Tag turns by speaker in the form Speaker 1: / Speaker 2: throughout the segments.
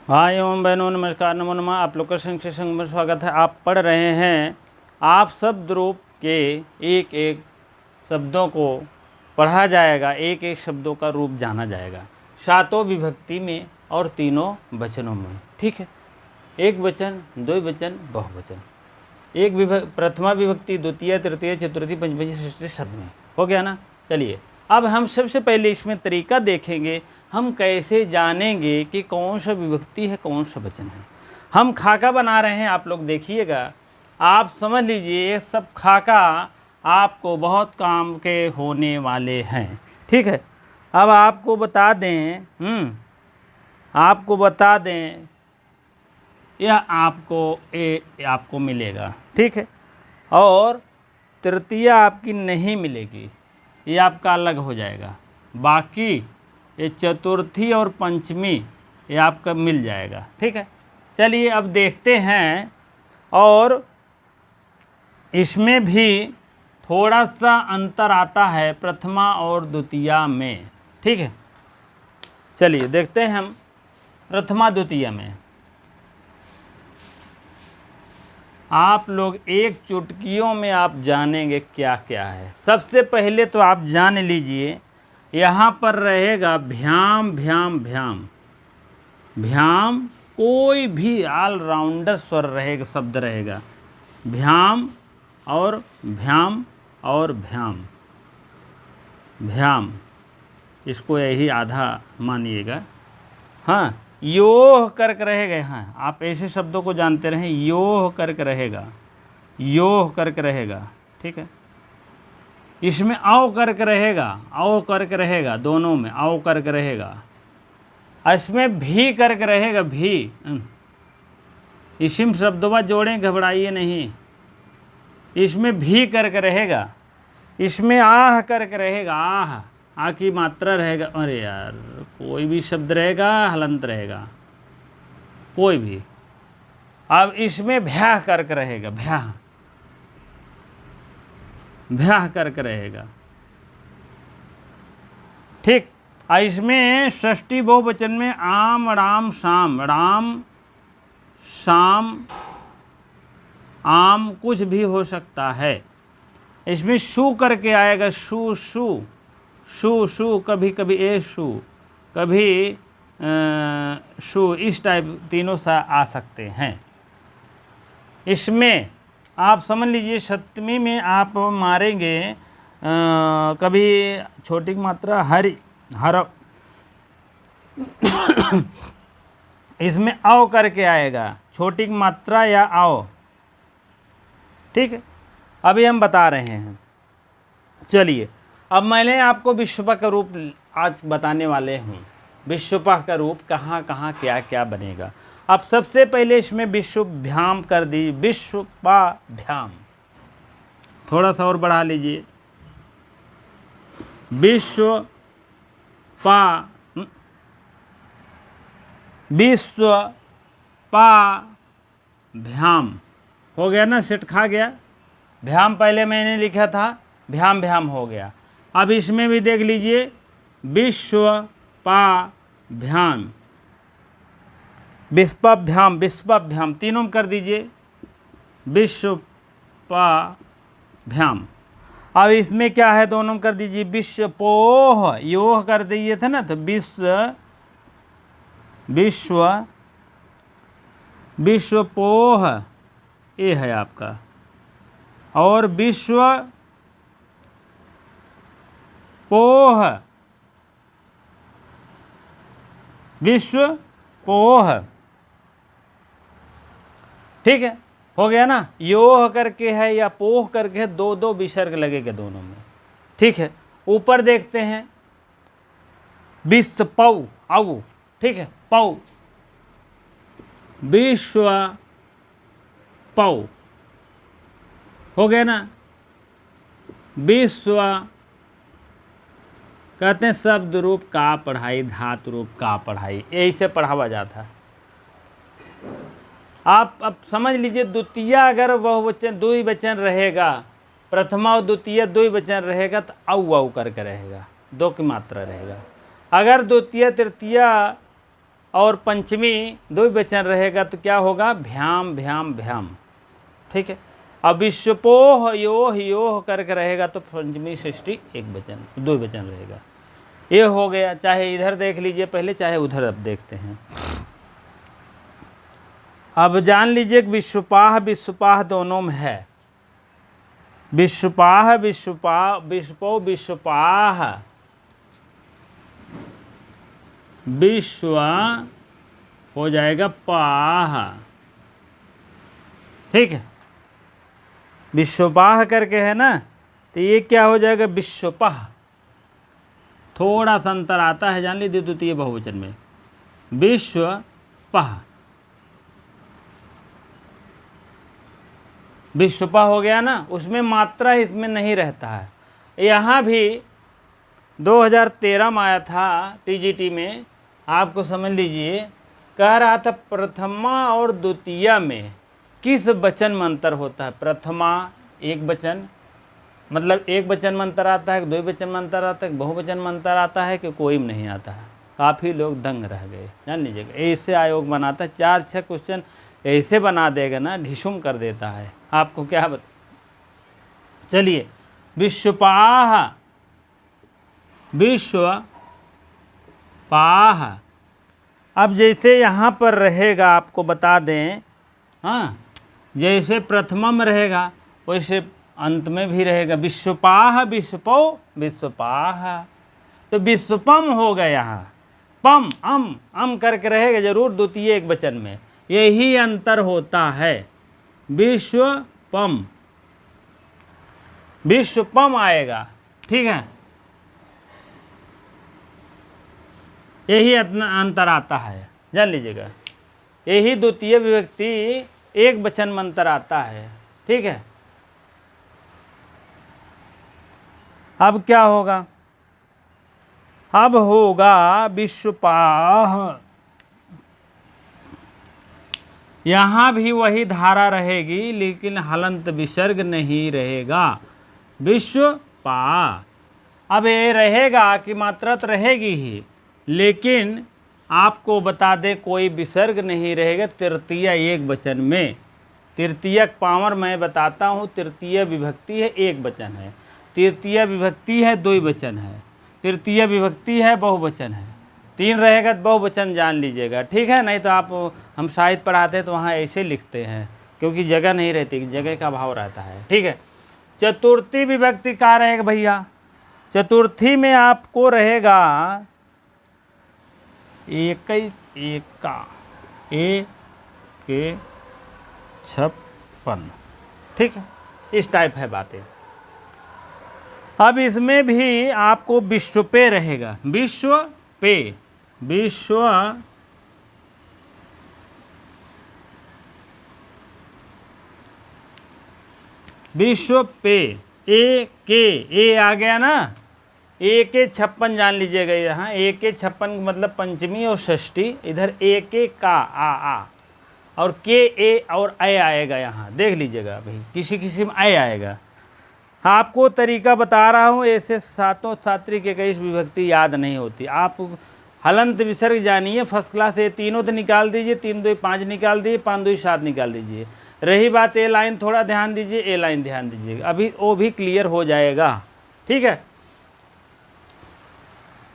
Speaker 1: भाई एवं बहनों नमस्कार, नमो नमः। आप लोग का संग में स्वागत है। आप पढ़ रहे हैं आप शब्द रूप के एक एक शब्दों को पढ़ा जाएगा, एक एक शब्दों का रूप जाना जाएगा सातों विभक्ति में और तीनों वचनों में। ठीक है, एक वचन, दो वचन, बहुवचन। प्रथमा विभक्ति, द्वितीय, तृतीय, चतुर्थी, पंचमी, षष्ठी, सप्तमी। हो गया ना। चलिए अब हम सबसे पहले इसमें तरीका देखेंगे, हम कैसे जानेंगे कि कौन सा विभक्ति है, कौन सा वचन है। हम खाका बना रहे हैं, आप लोग देखिएगा, आप समझ लीजिए ये सब खाका आपको बहुत काम के होने वाले हैं। ठीक है, अब आपको बता दें यह आपको मिलेगा। ठीक है, और तृतीय आपकी नहीं मिलेगी, ये आपका अलग हो जाएगा। बाकी ये चतुर्थी और पंचमी ये आपका मिल जाएगा। ठीक है, चलिए अब देखते हैं। और इसमें भी थोड़ा सा अंतर आता है प्रथमा और द्वितीया में। ठीक है, चलिए देखते हैं हम प्रथमा द्वितीया में। आप लोग एक चुटकियों में आप जानेंगे क्या क्या है। सबसे पहले तो आप जान लीजिए, यहाँ पर रहेगा भ्याम भ्याम भ्याम। भ्याम कोई भी ऑलराउंडर स्वर रहेगा, शब्द रहेगा। भ्याम और भ्याम और भ्याम, भ्याम, इसको यही आधा मानिएगा। हाँ, योह करके रहेगा। हाँ, आप ऐसे शब्दों को जानते रहें, योह करके रहेगा, योह करके रहेगा। ठीक है, इसमें आओ करके रहेगा, आओ करके रहेगा, दोनों में आओ करके रहेगा। इसमें भी करके रहेगा, भी। इसिम शब्दों जोड़ें, घबराइए नहीं। इसमें भी करके रहेगा, इसमें आह करके रहेगा, आह, आ की मात्रा रहेगा। अरे यार, कोई भी शब्द रहेगा हलंत रहेगा, कोई भी। अब इसमें भ्याह करके रहेगा, भ्याह, भ्याह करके रहेगा। ठीक, इसमें षष्ठी बहुवचन में आम, राम, शाम, राम, शाम, आम कुछ भी हो सकता है। इसमें शू करके आएगा, शू शू शू शू, कभी कभी ए शू, कभी शू, इस टाइप तीनों सा आ सकते हैं। इसमें आप समझ लीजिए सप्तमी में आप मारेंगे कभी छोटी मात्रा हरि, हर, इसमें आओ करके आएगा, छोटी मात्रा या आओ। ठीक है, अभी हम बता रहे हैं। चलिए अब मैंने आपको विश्वपा का रूप आज बताने वाले हूँ। विश्वपा का रूप कहाँ कहाँ क्या क्या बनेगा। अब सबसे पहले इसमें विश्वभ्याम कर दीजिए, विश्वपाभ्याम। थोड़ा सा और बढ़ा लीजिए, विश्वपाभ्याम। हो गया ना, सेट खा गया। भ्याम पहले मैंने लिखा था, भ्याम भ्याम हो गया। अब इसमें भी देख लीजिए, विश्वपाभ्याम, विश्वभ्याम, विश्वभ्याम, तीनों में कर दीजिए, विश्वपाभ्याम। अब इसमें क्या है, दोनों में कर दीजिए, विश्वपोह, योह कर दीजिए थे ना, तो विश्वपोह ये है आपका। और विश्वपोह। ठीक है, हो गया ना। योह करके है या पोह करके है, दो दो विसर्ग लगेगा दोनों में। ठीक है, ऊपर देखते हैं, विश्वपौ, औ। ठीक है, पौ, विश्वपौ, हो गया ना। विश्व कहते हैं शब्द रूप का पढ़ाई, धातु रूप का पढ़ाई, यही से पढ़ावा जाता है। आप अब समझ लीजिए, द्वितीय अगर बहुवचन द्विवचन रहेगा, प्रथमा और द्वितीय द्विवचन रहेगा तो औ करके रहेगा, दो की मात्रा रहेगा। अगर द्वितीय तृतीय और पंचमी द्विवचन रहेगा तो क्या होगा, भ्याम भ्याम भ्याम। ठीक है। अब विश्वपोह योह योह करके रहेगा तो पंचमी षष्ठी एक वचन द्विवचन रहेगा। ये हो गया। चाहे इधर देख लीजिए पहले, चाहे उधर अब देखते हैं। अब जान लीजिए कि विश्वपाह विश्वपाह दोनों में है। विश्वपाह विश्वपाह विश्वपो विश्वपाह, विश्व हो जाएगा पाह। ठीक है। विश्वपाह करके है ना, तो ये क्या हो जाएगा, विश्वपाह। थोड़ा सा अंतर आता है, जान लीजिए द्वितीय बहुवचन में। विश्वपाह, विश्वपाह हो गया ना, उसमें मात्रा इसमें नहीं रहता है। यहाँ भी 2013 में आया था टीजीटी में, आपको समझ लीजिए, कह रहा था प्रथमा और द्वितीय में किस वचन में अंतर होता है। प्रथमा एक वचन, मतलब एक वचन में अंतर आता है, द्विवचन में अंतर आता है, बहुवचन में अंतर आता है कि कोई में नहीं आता है। काफ़ी लोग दंग रह गए, जान लीजिएगा। ऐसे आयोग बनाता है, 4-6 क्वेश्चन ऐसे बना देगा ना, ढिशुम कर देता है। आपको क्या चलिए, विश्वपाह विश्वपाह। अब जैसे यहाँ पर रहेगा, आपको बता दें, हाँ, जैसे प्रथमा में रहेगा वैसे अंत में भी रहेगा। विश्वपाह विश्वपो विश्वपाह, तो विश्वपम हो गया। यहाँ पम अम करके रहेगा जरूर द्वितीय एक वचन में, यही अंतर होता है। विश्वपम, विश्वपम आएगा। ठीक है, यही अंतर आता है, जान लीजिएगा। यही द्वितीय विभक्ति एक वचन में अंतर आता है। ठीक है। अब क्या होगा, अब होगा विश्वपाह। यहाँ भी वही धारा रहेगी, लेकिन हलंत विसर्ग नहीं रहेगा। विश्वपाह। अब ये रहेगा कि मात्रा तो रहेगी ही, लेकिन आपको बता दें कोई विसर्ग नहीं रहेगा तृतीय एक वचन में। तृतीयक पावर मैं बताता हूँ, तृतीय विभक्ति है एक वचन है, तृतीय विभक्ति है द्विवचन है, तृतीय विभक्ति है बहुवचन है। 3 रहेगा तो बहुवचन जान लीजिएगा। ठीक है, नहीं तो आप, हम साहित्य पढ़ाते हैं तो वहाँ ऐसे लिखते हैं, क्योंकि जगह नहीं रहती, जगह का अभाव रहता है। ठीक है। चतुर्थी विभक्ति क्या रहेगा भैया, चतुर्थी में आपको रहेगा एक एका ए के 56। ठीक है, इस टाइप है बातें। अब इसमें भी आपको विश्व पे रहेगा, विश्व पे, विश्व विश्व पे, ए आ गया ना, ए के 56 जान लीजिएगा। यहाँ ए के 56 मतलब पंचमी और षष्ठी, इधर ए के का आ और के ए और ए आएगा। यहाँ देख लीजिएगा भाई, किसी किसी में ए आएगा। आपको तरीका बता रहा हूँ, ऐसे सातों छात्री के कई विभक्ति याद नहीं होती। आप हलंत विसर्ग जानिए फर्स्ट क्लास। ये तीनों तो निकाल दीजिए, 3 2 5 निकाल दीजिए, 5 2 7 निकाल दीजिए। रही बात ए लाइन, थोड़ा ध्यान दीजिए, ए लाइन ध्यान दीजिए, अभी वो भी क्लियर हो जाएगा। ठीक है,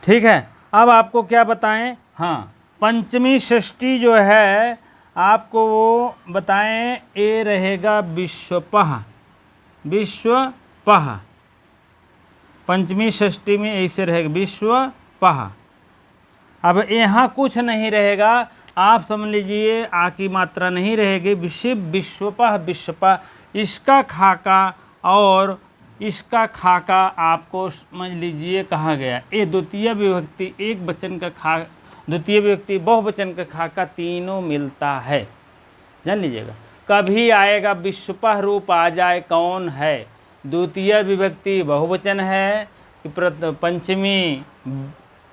Speaker 1: ठीक है। अब आपको क्या बताएं, हाँ, पंचमी षष्ठी जो है आपको वो बताएं, ए रहेगा विश्वपह, विश्वपह। पंचमी षष्ठी में ऐसे रहेगा विश्वपह। अब यहाँ कुछ नहीं रहेगा, आप समझ लीजिए आ की मात्रा नहीं रहेगी। विश्वपह विश्वपह, इसका खाका और इसका खाका आपको समझ लीजिए कहाँ गया। ये द्वितीय विभक्ति एक वचन का खा, द्वितीय विभक्ति बहुवचन का खाका, तीनों मिलता है, जान लीजिएगा। कभी आएगा विश्वपह रूप आ जाए, कौन है, द्वितीय विभक्ति बहुवचन है कि पंचमी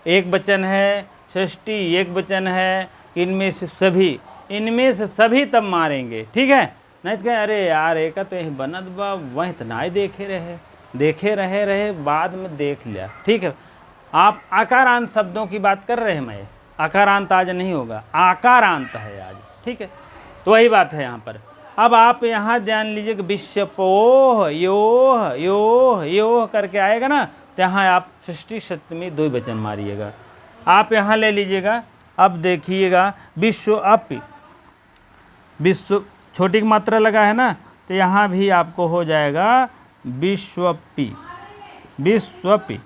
Speaker 1: एक वचन है, षष्ठी एक वचन है, इनमें से सभी तब मारेंगे। ठीक है, नहीं तो कहें अरे यार एक तो यही बनत बा, वहीं तो ना देखे रहे बाद में देख लिया। ठीक है, आप आकारांत शब्दों की बात कर रहे हैं मैं, अकारांत आज नहीं होगा, आकारांत है आज, ठीक है। तो वही बात है यहाँ पर। अब आप यहाँ ध्यान लीजिए कि विश्वपोह योह योह योह करके आएगा ना, तो यहाँ आप षष्ठी सप्तमी द्विवचन मारिएगा। आप यहाँ ले लीजिएगा, अब देखिएगा विश्वअपि, विश्व छोटी की मात्रा लगा है ना, तो यहाँ भी आपको हो जाएगा विश्वपि, विश्वपि।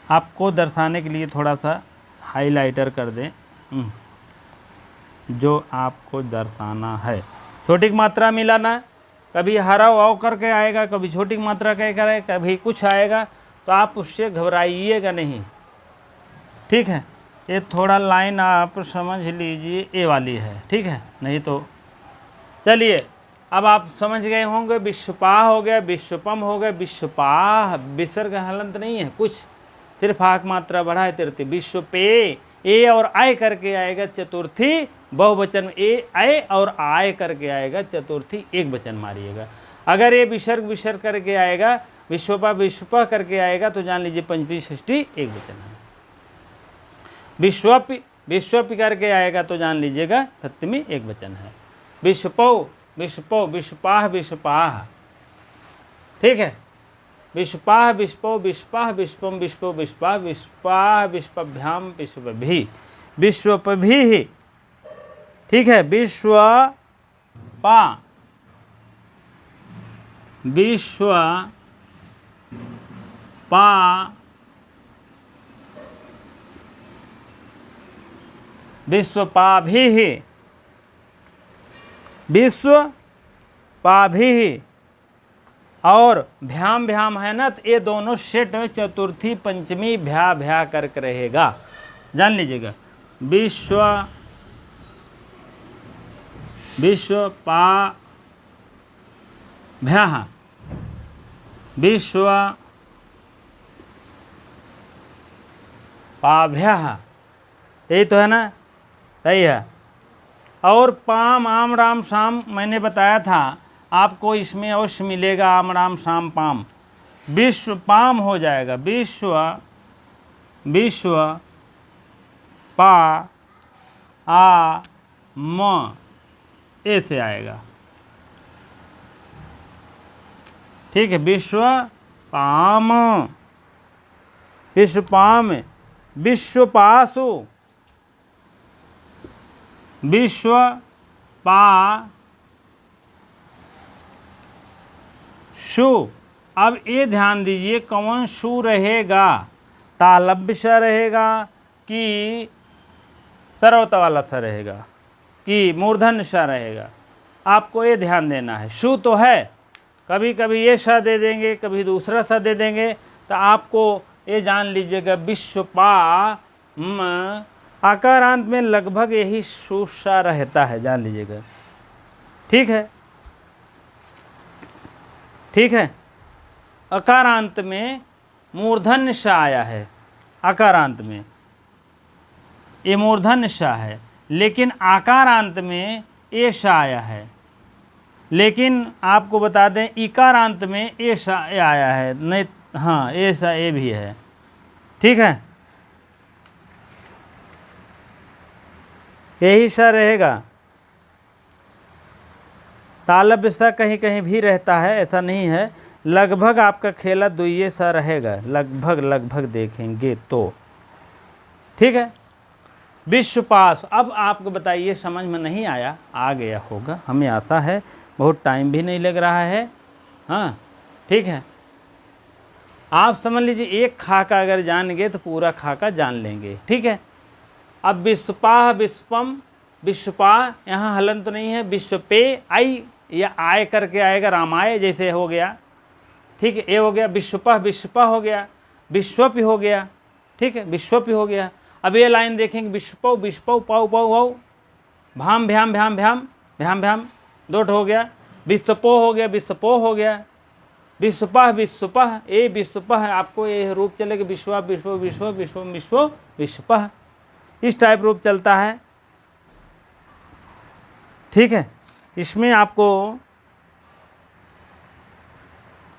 Speaker 1: आपको दर्शाने के लिए थोड़ा सा हाइलाइटर कर दें, जो आपको दर्शाना है। छोटी की मात्रा मिलाना, कभी हरा वाव करके आएगा, कभी छोटी की मात्रा कह कर, कभी कुछ आएगा, तो आप उससे घबराइएगा नहीं, ठीक है। ये थोड़ा लाइन आप समझ लीजिए, ये वाली है, ठीक है, नहीं तो चलिए अब आप समझ गए होंगे। विश्वपाह हो गया, विश्वपम हो गया, विश्वपाह विसर्ग हलंत नहीं है कुछ, सिर्फ आक मात्रा बढ़ा है तृतीय। विश्वपे ए और आय करके आएगा चतुर्थी बहुवचन में, ए आय और आय करके आएगा चतुर्थी एक वचन मारिएगा। अगर ये विसर्ग करके आएगा, विश्वपा विश्वपा करके आएगा, तो जान लीजिए पंचमी षष्ठी एक वचन है। विश्वपि विश्वपि करके आएगा तो जान लीजिएगा सप्तमी एक वचन है। विश्वपौ विश्वपौ विश्वपाह विश्वपाह, ठीक है। विश्वपाह विश्वपौ विश्वपाह विश्वपम विश्वपौ विश्वपाह विश्वपाह विश्वभ्याम विश्वभी विश्वपभी, ठीक है। विश्वपा विश्वपा विश्वपाभिः विश्वपाभिः, और भ्याम भ्याम है ना, तो ये दोनों सेट में चतुर्थी पंचमी भ्या भ्या करके रहेगा, जान लीजिएगा। विश्वपाभ्यः विश्वपाभ्यः, यही तो है ना, सही है। और पाम आम राम शाम मैंने बताया था आपको, इसमें अवश्य मिलेगा आम राम शाम पाम, विश्व पाम हो जाएगा, विश्व पा आ म ए से आएगा, ठीक है। विश्व पाम विश्वपाम विश्वपासु विश्वपा शु। अब ये ध्यान दीजिए कौन शु रहेगा, तालव्य स रहेगा कि सरवत वाला स रहेगा कि मूर्धन्य स रहेगा, आपको ये ध्यान देना है। शु तो है, कभी कभी ये स दे देंगे, कभी दूसरा स दे देंगे, तो आपको ये जान लीजिएगा विश्वपा आकारांत में लगभग यही शु स रहता है, जान लीजिएगा, ठीक है, ठीक है। अकारांत में मूर्धन्य श आया है, अकारांत में ये मूर्धन्य श है, लेकिन आकारांत में ए श आया है। लेकिन आपको बता दें इकारांत में ए श आया है, नहीं, हाँ ए श ए भी है, ठीक है, यही सा रहेगा। तालव्य सा कहीं कहीं भी रहता है, ऐसा नहीं है, लगभग आपका खेला दुइये सा रहेगा, लगभग देखेंगे तो, ठीक है। विश्वपास, अब आपको बताइए समझ में नहीं आया, आ गया होगा, हमें आशा है, बहुत टाइम भी नहीं लग रहा है, हाँ ठीक है। आप समझ लीजिए एक खाका अगर जान गए तो पूरा खाका जान लेंगे, ठीक है। अब विश्वपाह विश्वपम विश्वपा, यहाँ हलन तो नहीं है, विश्वपे आई या आय करके आएगा, रामाय जैसे हो गया, ठीक है, ये हो गया। विश्वपह विश्वपा हो गया, विश्वपि हो गया, ठीक है, विश्वपि हो गया। अब ये लाइन देखेंगे विश्वपौ विश्वपौ पाऊ पाऊ वाऊ, भाम भ्याम भ्याम भ्याम भ्याम भ्याम, दोट हो गया। विश्वपो हो गया, विश्वपो हो गया, विश्वपह विश्वपह, ए विश्वपह, आपको ये रूप चलेगा विश्व विश्व विश्व विश्व विश्व विश्वपह, इस टाइप रूप चलता है, ठीक है। इसमें आपको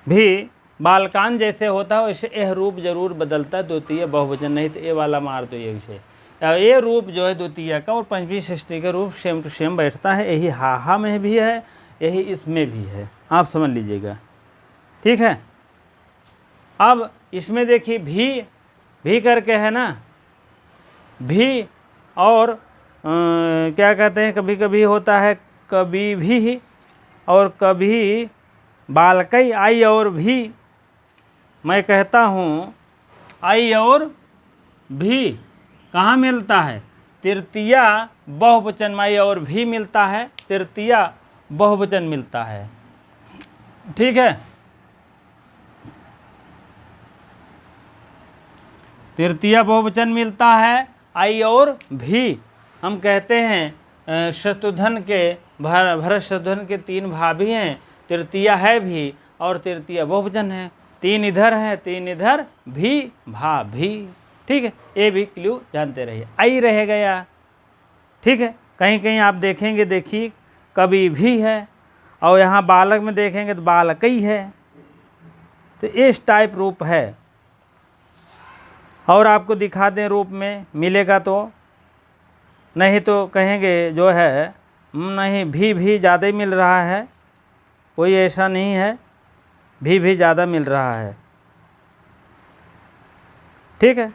Speaker 1: भी बालकान जैसे होता है वैसे यह रूप जरूर बदलता है, द्वितीय बहुवचन नहीं तो ए वाला मार दो, ये विषय ये रूप जो है द्वितीय का और पंचमी षष्ठी का रूप सेम टू सेम बैठता है। यही हाहा में भी है, यही इसमें भी है, आप समझ लीजिएगा। ठीक है, अब इसमें देखिए भी करके है ना, भी और क्या कहते हैं, कभी कभी होता है कभी भी और कभी बालकई, आई और भी। मैं कहता हूँ आई और भी कहाँ मिलता है? तृतीया बहुवचन में आई और भी मिलता है, तृतीया बहुवचन मिलता है। ठीक है, तृतीया बहुवचन मिलता है आई और भी। हम कहते हैं शत्रुघ्न के भरत शत्रुघ्न के 3 भाभी हैं, तृतीया है भी और तृतीया बहुवचन है। 3 इधर है, 3 इधर, भी भाभी। ठीक है, ये भी क्लू जानते रहिए। आई रह गया। ठीक है, कहीं कहीं आप देखेंगे, देखिए कभी भी है और यहाँ बालक में देखेंगे तो बालकई है। तो इस टाइप रूप है। और आपको दिखा दें रूप में मिलेगा तो, नहीं तो कहेंगे जो है नहीं भी ज़्यादा ही मिल रहा है, कोई ऐसा नहीं है, भी ज़्यादा मिल रहा है। ठीक है,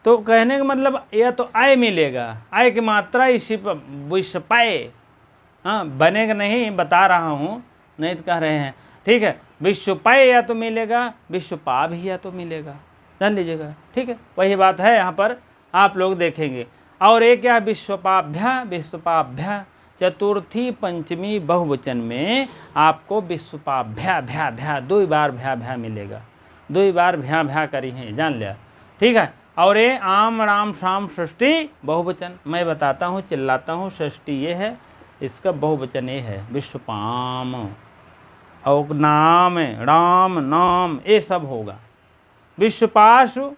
Speaker 1: तो कहने का मतलब या तो आय मिलेगा, आय की मात्रा इसी पर विश्वपाय, हाँ बनेगा नहीं बता रहा हूँ, नहीं तो कह रहे हैं। ठीक है, विश्वपाय या तो मिलेगा, विश्वपा भी या तो मिलेगा, जान लीजिएगा। ठीक है, वही बात है यहाँ पर आप लोग देखेंगे। और एक क्या विश्वपाभ्या, विश्वपाभ्या चतुर्थी पंचमी बहुवचन में आपको विश्वपाभ्या भ्या भ्या 2 बार भ्या मिलेगा, 2 बार भ्या करी हैं, जान लिया। ठीक है, और ये आम राम शाम षष्ठी बहुवचन मैं बताता हूँ, चिल्लाता हूँ, षष्ठी ये है, इसका बहुवचन ये है विश्वपाम। और नाम राम नाम ये सब होगा। विश्वपाशु,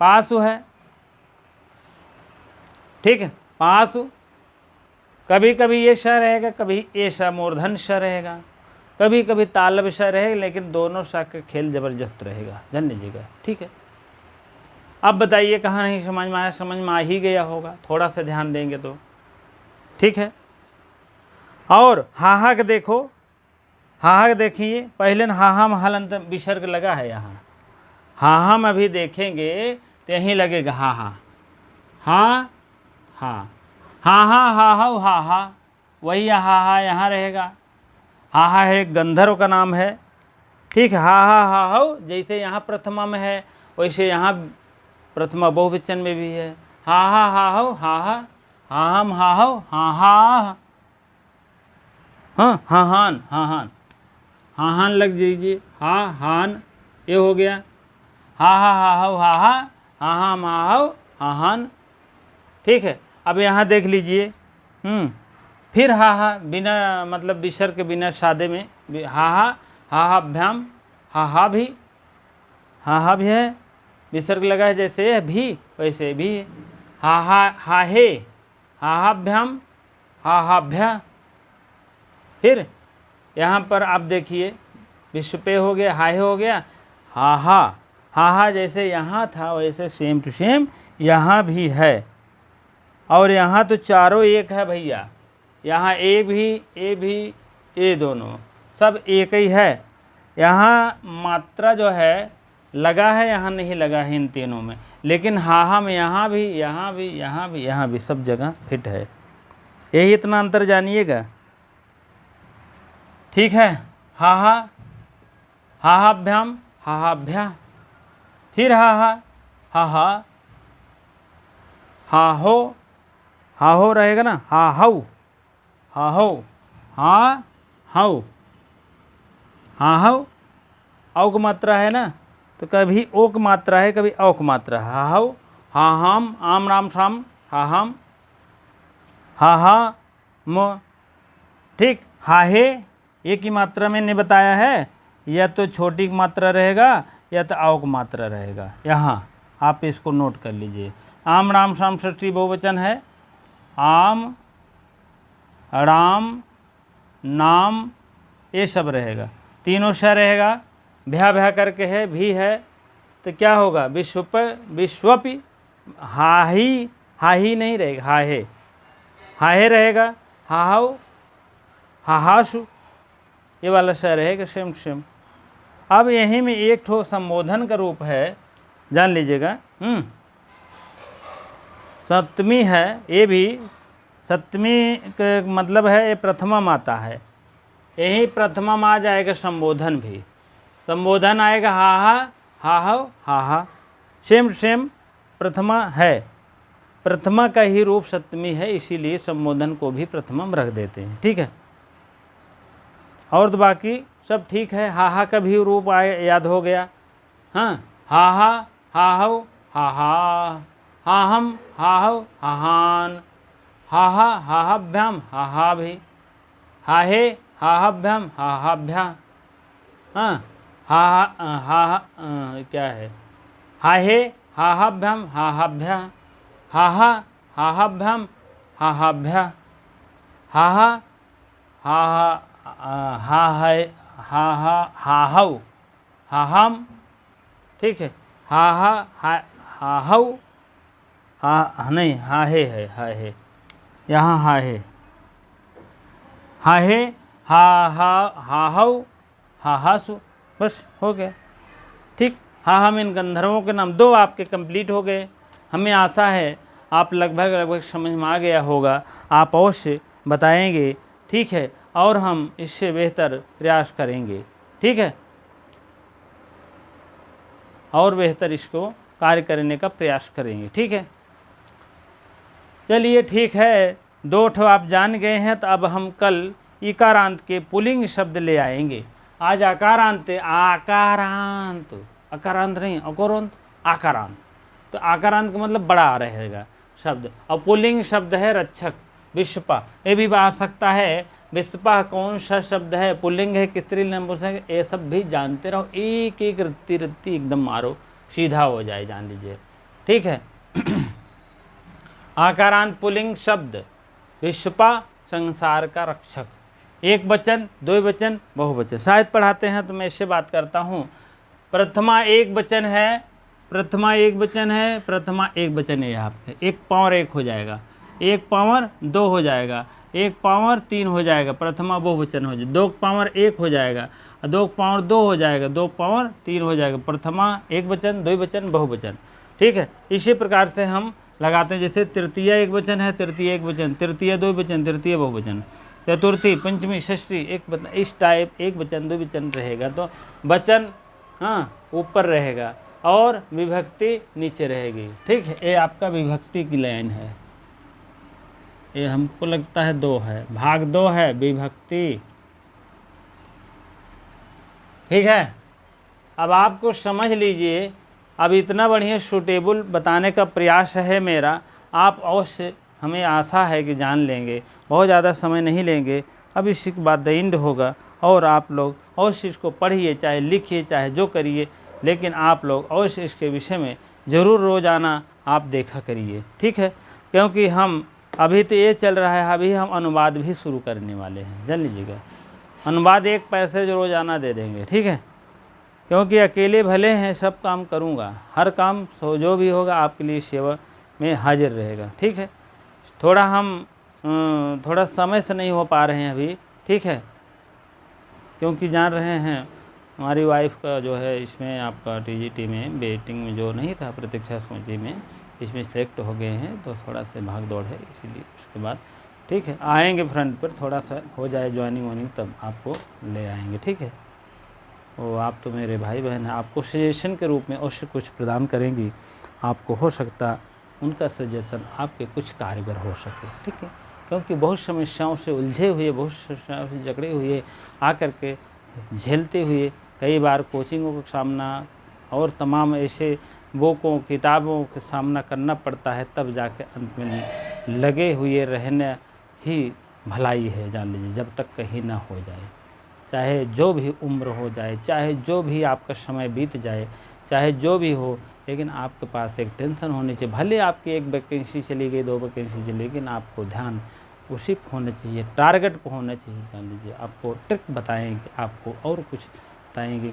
Speaker 1: पाशु है। ठीक है, पाशु कभी कभी ये श रहेगा, कभी ये श मूर्धन श रहेगा, कभी कभी तालब श रहेगा, लेकिन दोनों श का खेल ज़बरदस्त रहेगा, जान लीजिएगा। ठीक है, अब बताइए कहाँ नहीं समझ में आया? समझ में आ ही गया होगा, थोड़ा सा ध्यान देंगे तो। ठीक है, और हाहा के देखो, हाहा के देखिए, पहले न हाहा में हलंत विसर्ग लगा है यहाँ। हाहा में भी देखेंगे तो यहीं लगेगा हाहा, हाँ हाँ हाहा हाहा हाहा, वही हाहा यहाँ रहेगा। हाहा है गंधर्व का नाम है। ठीक है, हाहा हाहा जैसे यहाँ प्रथमा में है वैसे यहाँ प्रथमा बहुवचन में भी है। हाहा हाहा हाहा, हाहम हाहो हाहा, हाँ हाहान हाहान, हाहान लग दीजिए, हा हान ये हो गया। हाहा हाहो हाहा, हाहम हाहो हाहान। ठीक है, अब यहाँ देख लीजिए, फिर हाहा बिना मतलब विसर्ग के बिना सादे में हाहा, हाहाभ्याम, हाहा भी है, विसर्ग लगा है जैसे भी वैसे भी। हाहा हाहे, हाहाभ्याम, हाहाभ्या। फिर यहाँ पर आप देखिए विश्वपे हो गया, हाहे हो गया, हाहा, हाहा जैसे यहाँ था वैसे सेम टू सेम यहाँ भी है। और यहाँ तो चारों एक है भैया, यहाँ ए भी ए दोनों सब एक ही है। यहाँ मात्रा जो है लगा है, यहाँ नहीं लगा है इन तीनों में, लेकिन हाहा में यहाँ भी सब जगह फिट है। यही इतना अंतर जानिएगा। ठीक है, हाहा, हाहाभ्याम, हाहाभ्या। फिर हाहा, हाहा, हाहो, हाहो रहेगा ना, हाहौ, हाहो, हाहौ, हाहौ। औक मात्रा है ना, तो कभी ओक मात्रा है, कभी औक मात्रा है। हाहौ, हाहाम, आम राम शाम, हाहाम, हाहा म। ठीक, हाहे एक ही मात्रा मैंने बताया है, या तो छोटी मात्रा रहेगा या तो औक मात्रा रहेगा। यहाँ आप इसको नोट कर लीजिए। आम राम शाम षष्ठी बहुवचन है, आम राम नाम ये सब रहेगा, तीनों श रहेगा। भ्या भ्या करके है, भी है, तो क्या होगा विश्वप, विश्वपि, हा ही नहीं रहेगा, हा हे रहेगा, हाहाऊ, हाहासु, ये वाला स रहेगा सेम सेम। अब यहीं में एक ठो संबोधन का रूप है, जान लीजिएगा। सप्तमी है, ये भी सप्तमी का मतलब है ये प्रथमा माता है, यही प्रथमा में आ जाएगा संबोधन भी। संबोधन आएगा हाहा, हाहाऊ, हाहा, सेम सेम प्रथमा है, प्रथमा का ही रूप सप्तमी है, इसीलिए संबोधन को भी प्रथमा में रख देते हैं। ठीक है, और तो बाकी सब ठीक है। हाहा का भी रूप याद हो गया। हाँ, हाहा, हाहाऊ, हाहा, हाहम, हाहऊ, हाहान, हाहा, हाहाभ्याम, हाहा भी, हाहे, हाहाभ्याम, हाहाभ्या, हाँ, हाहा, क्या है, हाहे, हाहाभ्याम, हाहाभ्या, हाहा, हाहाभ्याम, हाहाभ्या, हाहा, हाहा, हाहा, हाहाऊ, हाहाम, ठीक है, हाहा, हाहाऊ, हा नहीं, हाहे है, हाहे, यहाँ हाहे, हाहे, हाहाऊ, हाहासु, बस हो गया। ठीक, हाहा में इन गंधर्वों के नाम 2 आपके कंप्लीट हो गए। हमें आशा है आप लगभग समझ में आ गया होगा, आप अवश्य बताएंगे। ठीक है, और हम इससे बेहतर प्रयास करेंगे। ठीक है, और बेहतर इसको कार्य करने का प्रयास करेंगे। ठीक है, चलिए ठीक है, 2 ठो आप जान गए हैं, तो अब हम कल इकारांत के पुल्लिंग शब्द ले आएंगे। आज आकारांत अकारांत नहीं, अकोरांत, आकारांत। तो आकारांत का मतलब बड़ा रहेगा शब्द, और पुल्लिंग शब्द है रक्षक, विश्वपा। ये भी आ सकता है विश्वपा कौन सा शब्द है, पुल्लिंग है, स्त्रीलिंग नपुंसक, ये सब भी जानते रहो। एक एक रत्ती रत्ती एकदम मारो, सीधा हो जाए, जान लीजिए। ठीक है, आकारांत पुल्लिंग शब्द, विश्वपा संसार का रक्षक, एक वचन, 2 वचन, बहुवचन। शायद पढ़ाते हैं तो मैं इससे बात करता हूँ। प्रथमा एक वचन है, प्रथमा एक वचन है, प्रथमा एक वचन है आपके, 1 पावर 1 हो जाएगा, 1 पावर 2 हो जाएगा, 1 पावर 3 हो जाएगा, प्रथमा बहुवचन हो जाएगा, 2 पावर 1 हो जाएगा, 2 पावर 2 हो जाएगा, 2 पावर 3 हो जाएगा, प्रथमा एक वचन, 2 वचन, बहुवचन। ठीक है, इसी प्रकार से हम लगाते हैं। जैसे तृतीया एक वचन है, तृतीय एक वचन, तृतीय 2 वचन, तृतीय बहुवचन, चतुर्थी, पंचमी, षष्ठी एक वचन, इस टाइप एक वचन 2 वचन रहेगा। तो वचन ऊपर रहेगा और विभक्ति नीचे रहेगी। ठीक है, ये आपका विभक्ति की लाइन है, ये हमको लगता है 2 है, भाग 2 है विभक्ति। ठीक है, अब आपको समझ लीजिए। अब इतना बढ़िया सूटेबल बताने का प्रयास है मेरा, आप अवश्य, हमें आशा है कि जान लेंगे, बहुत ज़्यादा समय नहीं लेंगे। अब इसी के बाद द एंड होगा, और आप लोग अवश्य इसको पढ़िए, चाहे लिखिए, चाहे जो करिए, लेकिन आप लोग अवश्य इसके विषय में ज़रूर रोज़ाना आप देखा करिए। ठीक है, क्योंकि हम अभी तो ये चल रहा है, अभी हम अनुवाद भी शुरू करने वाले हैं, जान लीजिएगा। अनुवाद 1 पैसे जो रोज़ाना दे देंगे। ठीक है, क्योंकि अकेले भले हैं, सब काम करूँगा, हर काम जो भी होगा आपके लिए सेवा में हाजिर रहेगा। ठीक है, थोड़ा हम थोड़ा समय से नहीं हो पा रहे हैं अभी। ठीक है, क्योंकि जान रहे हैं हमारी वाइफ का जो है इसमें आपका टीजीटी में वेटिंग में जो नहीं था, प्रतीक्षा सूची में, इसमें सेलेक्ट हो गए हैं, तो थोड़ा सा भाग दौड़ है, इसीलिए उसके बाद ठीक है आएंगे फ्रंट पर, थोड़ा सा हो जाए ज्वाइनिंग वाइनिंग तब आपको ले आएंगे। ठीक है, वो आप तो मेरे भाई बहन हैं, आपको सजेशन के रूप में अवश्य कुछ प्रदान करेंगी, आपको हो सकता उनका सजेशन आपके कुछ कारगर हो सके। ठीक है, क्योंकि बहुत समस्याओं से उलझे हुए, बहुत समस्याओं से जकड़े हुए आकर के झेलते हुए कई बार कोचिंगों का सामना और तमाम ऐसे बुकों किताबों का सामना करना पड़ता है, तब जाके अंत में लगे हुए रहना ही भलाई है, जान लीजिए। जब तक कहीं ना हो जाए, चाहे जो भी उम्र हो जाए, चाहे जो भी आपका समय बीत जाए, चाहे जो भी हो, लेकिन आपके पास एक टेंशन होनी चाहिए। भले आपकी 1 वैकेंसी चली गई, 2 वैकेंसी चली, लेकिन आपको ध्यान उसी पर होना चाहिए, टारगेट पर होना चाहिए। जान लीजिए, आपको ट्रिक बताएंगे, आपको और कुछ बताएंगे,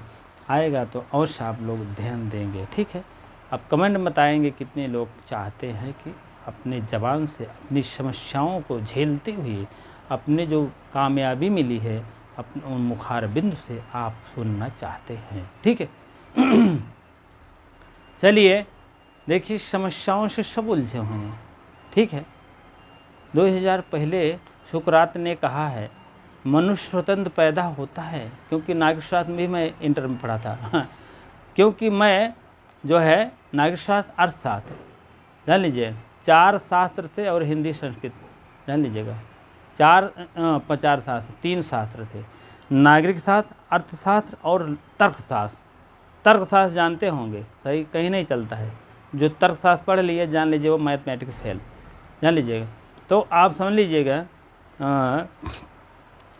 Speaker 1: आएगा तो अवश्य आप लोग ध्यान देंगे। ठीक है, आप कमेंट में बताएंगे कितने लोग चाहते हैं कि अपने ज़बान से अपनी समस्याओं को झेलते हुए अपने जो कामयाबी मिली है अपने उन मुखारबिंद से आप सुनना चाहते हैं। ठीक है। चलिए देखिए, समस्याओं से सब उलझे हुए हैं। ठीक है। 2000 पहले सुकरात ने कहा है मनुष्य स्वतंत्र पैदा होता है, क्योंकि नागरिक शास्त्र में भी मैं इंटर में पढ़ा था क्योंकि मैं जो है नागरिक शास्त्र, अर्थशास्त्र जान लीजिए 4 शास्त्र थे और हिंदी संस्कृत जान लीजिएगा 4 शास्त्र, 3 शास्त्र थे, नागरिक शास्त्र, अर्थशास्त्र और तर्कशास्त्र। तर्कशास्त्र जानते होंगे, सही कहीं नहीं चलता है। जो तर्कशास्त्र पढ़ लिए जान लीजिए वो मैथमेटिक्स फेल जान लीजिएगा। तो आप समझ लीजिएगा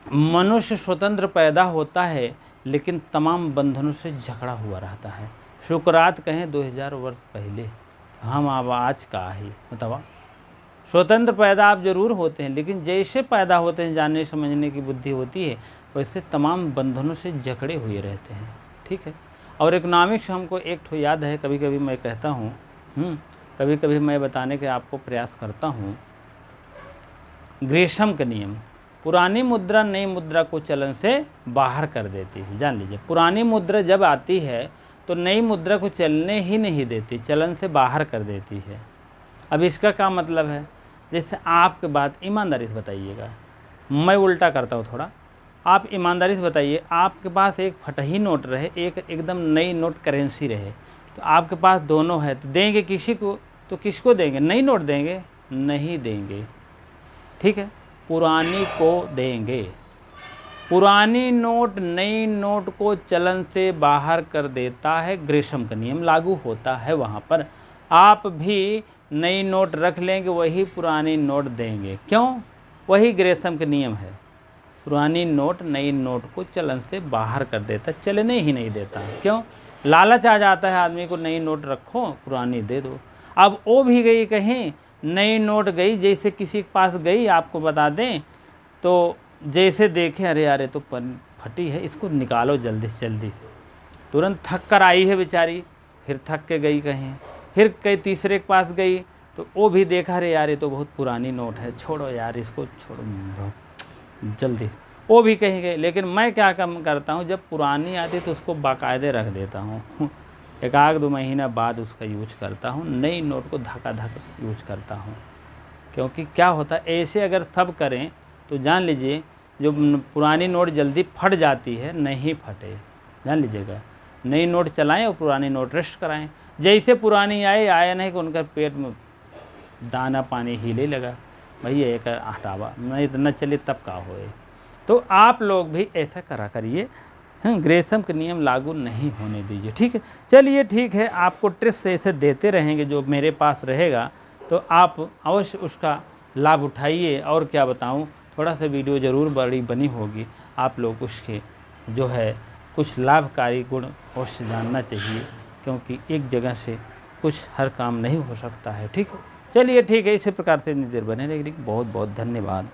Speaker 1: मनुष्य स्वतंत्र पैदा होता है लेकिन तमाम बंधनों से जकड़ा हुआ रहता है। सुकरात कहें 2000 वर्ष पहले, हम अब आज का ही बताओ। स्वतंत्र पैदा आप जरूर होते हैं, लेकिन जैसे पैदा होते हैं जानने समझने की बुद्धि होती है वैसे तमाम बंधनों से जकड़े हुए रहते हैं। ठीक है। और इकोनॉमिक्स हमको एक ठो याद है, कभी कभी मैं कहता हूँ, कभी कभी मैं बताने के आपको प्रयास करता हूँ। ग्रेशम का नियम, पुरानी मुद्रा नई मुद्रा को चलन से बाहर कर देती है। जान लीजिए, पुरानी मुद्रा जब आती है तो नई मुद्रा को चलने ही नहीं देती, चलन से बाहर कर देती है। अब इसका क्या मतलब है? जैसे आपके बात ईमानदारी से बताइएगा, मैं उल्टा करता हूँ थोड़ा। आप ईमानदारी से बताइए, आपके पास एक फटही नोट रहे, एक एकदम नई नोट करेंसी रहे, तो आपके पास दोनों है, तो देंगे किसी को, तो किसको देंगे? नई नोट देंगे? नहीं देंगे। ठीक है, पुरानी को देंगे। पुरानी नोट नई नोट को चलन से बाहर कर देता है, ग्रेशम का नियम लागू होता है वहाँ पर। आप भी नई नोट रख लेंगे, वही पुरानी नोट देंगे। क्यों? वही ग्रेशम का नियम है। पुरानी नोट नई नोट को चलन से बाहर कर देता, चलने ही नहीं देता। क्यों? लालच आ जाता है आदमी को, नई नोट रखो पुरानी दे दो। अब वो भी गई कहीं, नई नोट गई, जैसे किसी के पास गई, आपको बता दें तो जैसे देखे अरे यार तो फटी है, इसको निकालो जल्दी से जल्दी। तुरंत थक कर आई है बेचारी, फिर थक के गई कहीं, फिर कई तीसरे के पास गई तो वो भी देखा अरे यार ये तो बहुत पुरानी नोट है, छोड़ो यार इसको, छोड़ो जल्दी। वो भी कहीं गई। लेकिन मैं क्या काम करता हूँ, जब पुरानी आती तो उसको बाकायदे रख देता हूँ, एक आध 2 महीना बाद उसका यूज करता हूँ, नई नोट को धक्का यूज करता हूँ। क्योंकि क्या होता है, ऐसे अगर सब करें तो जान लीजिए जो पुरानी नोट जल्दी फट जाती है, नहीं फटे। जान लीजिएगा, नई नोट चलाएं और पुरानी नोट रेस्ट कराएं। जैसे पुरानी आया नहीं कि उनका पेट में दाना पानी हिले लगा, भैया एक हटावा नहीं इतना चले तब का होए। तो आप लोग भी ऐसा करा करिए, ग्रेशम का नियम लागू नहीं होने दीजिए। ठीक है। चलिए ठीक है, आपको ट्रिक्स ऐसे देते रहेंगे जो मेरे पास रहेगा, तो आप अवश्य उसका लाभ उठाइए। और क्या बताऊं, थोड़ा सा वीडियो ज़रूर बड़ी बनी होगी, आप लोग उसके जो है कुछ लाभकारी गुण अवश्य जानना चाहिए, क्योंकि एक जगह से कुछ हर काम नहीं हो सकता है। ठीक है। चलिए ठीक है, इसी प्रकार से इतनी देर बने रहेगी। बहुत बहुत धन्यवाद।